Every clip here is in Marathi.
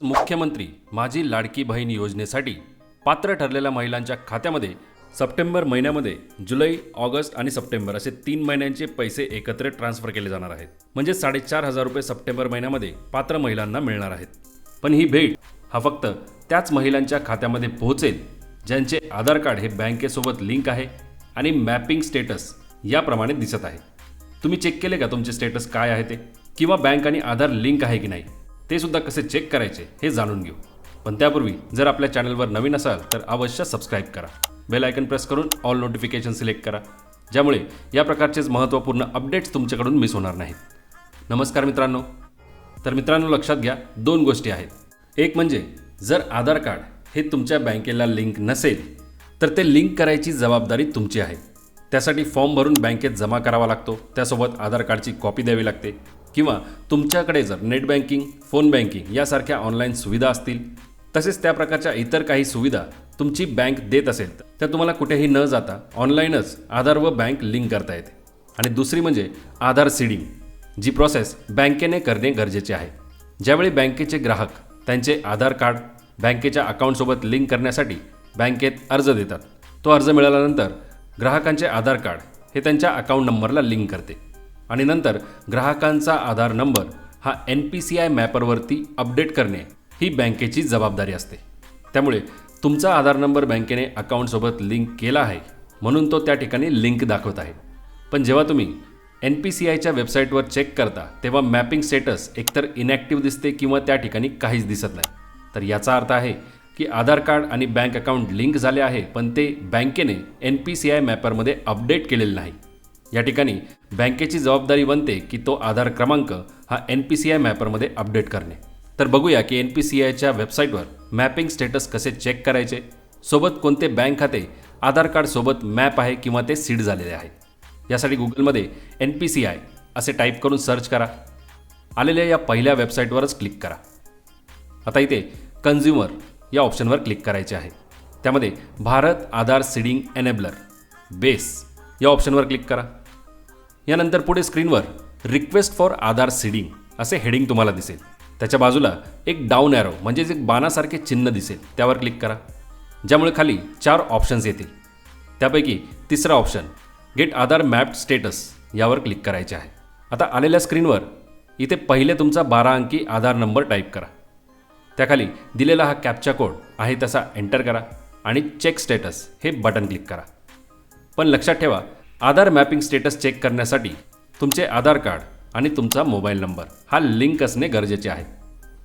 मुख्यमंत्री माझी लाडकी बहीण योजनेसाठी पात्र ठरलेल्या महिलांच्या खात्यामध्ये सप्टेंबर महिन्यामध्ये जुलै, ऑगस्ट आणि सप्टेंबर असे 3 महिन्यांचे पैसे एकत्र ट्रान्सफर केले जाणार आहेत. म्हणजे 4,500 रुपये सप्टेंबर महिन्यामध्ये पात्र महिलांना मिळणार आहेत. पण ही भेट हा फक्त त्याच महिलांच्या खात्यामध्ये पोहोचेल ज्यांचे आधार कार्ड हे बँकेसोबत लिंक आहे आणि मॅपिंग स्टेटस याप्रमाणे दिसत आहे. तुम्ही चेक केले का तुमचे स्टेटस काय आहे ते, किंवा बँक आणि आधार लिंक आहे की नाही ते सुद्धा कसे चेक करायचे हे जाणून घेऊ. पण त्यापूर्वी जर आपल्या चॅनलवर नवीन असाल तर अवश्य सबस्क्राईब करा, बेल आयकन प्रेस करून ऑल नोटिफिकेशन सिलेक्ट करा, ज्यामुळे या प्रकारचेच महत्त्वपूर्ण अपडेट्स तुमच्याकडून मिस होणार नाहीत. नमस्कार मित्रांनो. तर मित्रांनो, लक्षात घ्या 2 गोष्टी आहेत. एक म्हणजे जर आधार कार्ड हे तुमच्या बँकेला लिंक नसेल तर ते लिंक करायची जबाबदारी तुमची आहे. त्यासाठी फॉर्म भरून बँकेत जमा करावा लागतो, त्यासोबत आधार कार्डची कॉपी द्यावी लागते. किंवा तुमच्याकडे जर नेट बँकिंग, फोन बँकिंग यासारख्या ऑनलाईन सुविधा असतील, तसेच त्या प्रकारच्या इतर काही सुविधा तुमची बँक देत असेल तर तुम्हाला कुठेही न जाता ऑनलाईनच आधार व बँक लिंक करता येते. आणि दुसरी म्हणजे आधार सीडिंग, जी प्रोसेस बँकेने करणे गरजेचे आहे. ज्यावेळी बँकेचे ग्राहक त्यांचे आधार कार्ड बँकेच्या अकाउंटसोबत लिंक करण्यासाठी बँकेत अर्ज देतात, तो अर्ज मिळाल्यानंतर ग्राहकांचे आधार कार्ड हे त्यांच्या अकाउंट नंबरला लिंक करते आणि नंतर ग्राहकांचा आधार नंबर हा NPCI मॅपरवरती अपडेट करणे ही बँकेची जबाबदारी असते. त्यामुळे तुमचा आधार नंबर बँकेने अकाउंटसोबत लिंक केला आहे म्हणून तो त्या ठिकाणी लिंक दाखवत आहे. पण जेव्हा तुम्ही NPCIच्या वेबसाईटवर चेक करता तेव्हा मॅपिंग स्टेटस एकतर इनॅक्टिव्ह दिसते किंवा त्या ठिकाणी काहीच दिसत नाही. तर याचा अर्थ आहे की आधार कार्ड आणि बँक अकाउंट लिंक झाले आहे, पण ते बँकेने NPCI मॅपरमध्ये अपडेट केलेले नाही. या ठिकाणी बँकेची जबाबदारी बनते की तो आधार क्रमांक हा NPCI मॅपरमध्ये अपडेट करणे. तर बघूया की NPCIच्या वेबसाईटवर मॅपिंग स्टेटस कसे चेक करायचे, सोबत कोणते बँक खाते आधार कार्डसोबत मॅप आहे किंवा ते सीड झालेले आहे. यासाठी गुगलमध्ये NPCI असे टाईप करून सर्च करा. आलेल्या या पहिल्या वेबसाईटवरच क्लिक करा. आता इथे कन्झ्युमर या ऑप्शनवर क्लिक करायचे आहे. त्यामध्ये भारत आधार सीडिंग एनेबलर बेस या ऑप्शनवर क्लिक करा. यानंतर पुढे स्क्रीनवर रिक्वेस्ट फॉर आधार सीडिंग असे हेडिंग तुम्हाला दिसेल. त्याच्या बाजूला एक डाऊन ॲरो म्हणजेच एक बाणासारखे चिन्ह दिसेल, त्यावर क्लिक करा, ज्यामुळे खाली 4 ऑप्शन्स येतील. त्यापैकी तिसरा ऑप्शन गेट आधार मॅप्ड स्टेटस यावर क्लिक करायचे आहे. आता आलेल्या स्क्रीनवर इथे पहिले तुमचा 12 अंकी आधार नंबर टाईप करा. त्याखाली दिलेला हा कॅप्चा कोड आहे तसा एंटर करा आणि चेक स्टेटस हे बटन क्लिक करा. पण लक्षात ठेवा, आधार मॅपिंग स्टेटस चेक करण्यासाठी तुमचे आधार कार्ड आणि तुमचा मोबाईल नंबर हा लिंक असणे गरजेचे आहे.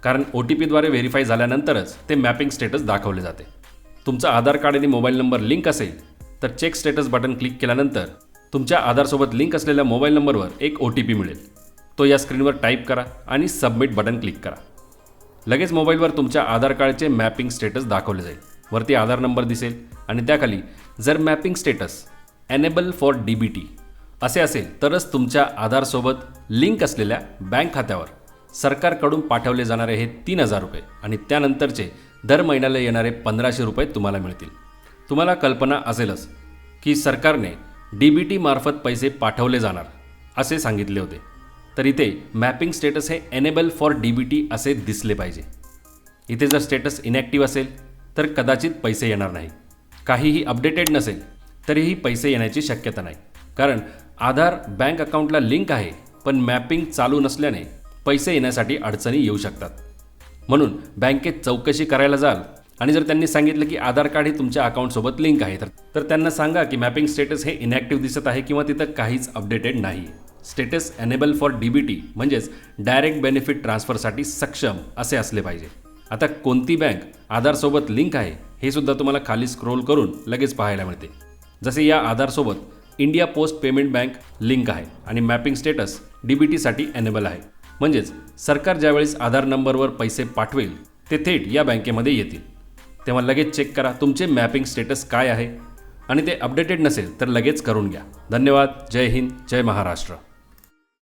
कारण OTPद्वारे व्हेरीफाय झाल्यानंतरच ते मॅपिंग स्टेटस दाखवले जाते. तुमचा आधार कार्ड आणि मोबाईल नंबर लिंक असेल तर चेक स्टेटस बटन क्लिक केल्यानंतर तुमच्या आधारसोबत लिंक असलेल्या मोबाईल नंबरवर एक OTP मिळेल. तो या स्क्रीनवर टाईप करा आणि सबमिट बटन क्लिक करा. लगेच मोबाईलवर तुमच्या आधार कार्डचे मॅपिंग स्टेटस दाखवले जाईल. वरती आधार नंबर दिसेल आणि त्याखाली जर mapping status enable for DBT असे असेल तरच तुमच्या आधारसोबत लिंक असलेल्या बँक खात्यावर सरकारकडून पाठवले जाणारे हे 3,000 रुपये आणि त्यानंतरचे दर महिन्याला येणारे 1,500 रुपये तुम्हाला मिळतील. तुम्हाला कल्पना असेलच की सरकारने DBT मार्फत पैसे पाठवले जाणार असे सांगितले होते. तर इथे मॅपिंग स्टेटस हे एनेबल फॉर DBT असे दिसले पाहिजे. इथे जर स्टेटस इनॅक्टिव्ह असेल तर कदाचित पैसे येणार नाही. काहीही अपडेटेड नसेल तरीही पैसे येण्याची शक्यता नाही, कारण आधार बँक अकाउंटला लिंक आहे पण मॅपिंग चालू नसल्याने पैसे येण्यासाठी अडचणी येऊ शकतात. म्हणून बँकेत चौकशी करायला जाल आणि जर त्यांनी सांगितलं की आधार कार्ड हे तुमच्या अकाउंटसोबत लिंक आहे तर त्यांना सांगा की मॅपिंग स्टेटस हे इनॅक्टिव्ह दिसत आहे किंवा तिथं काहीच अपडेटेड नाही. स्टेटस एनेबल फॉर DBT म्हणजेच डायरेक्ट बेनिफिट ट्रान्सफरसाठी सक्षम असे असले पाहिजे. आता कोणती बँक आधारसोबत लिंक आहे हे सुद्धा तुम्हाला खाली स्क्रोल करून लगेच पाहायला मिळते. जसे या आधारसोबत India post payment bank link आहे आणि मॅपिंग स्टेटस DBTसाठी एनेबल आहे. म्हणजेच सरकार ज्यावेळेस आधार नंबरवर पैसे पाठवेल ते थेट या बँकेमध्ये येतील. तेव्हा लगेच चेक करा तुमचे मॅपिंग स्टेटस काय आहे आणि ते अपडेटेड नसेल तर लगेच करून घ्या. धन्यवाद. जय हिंद, जय महाराष्ट्र.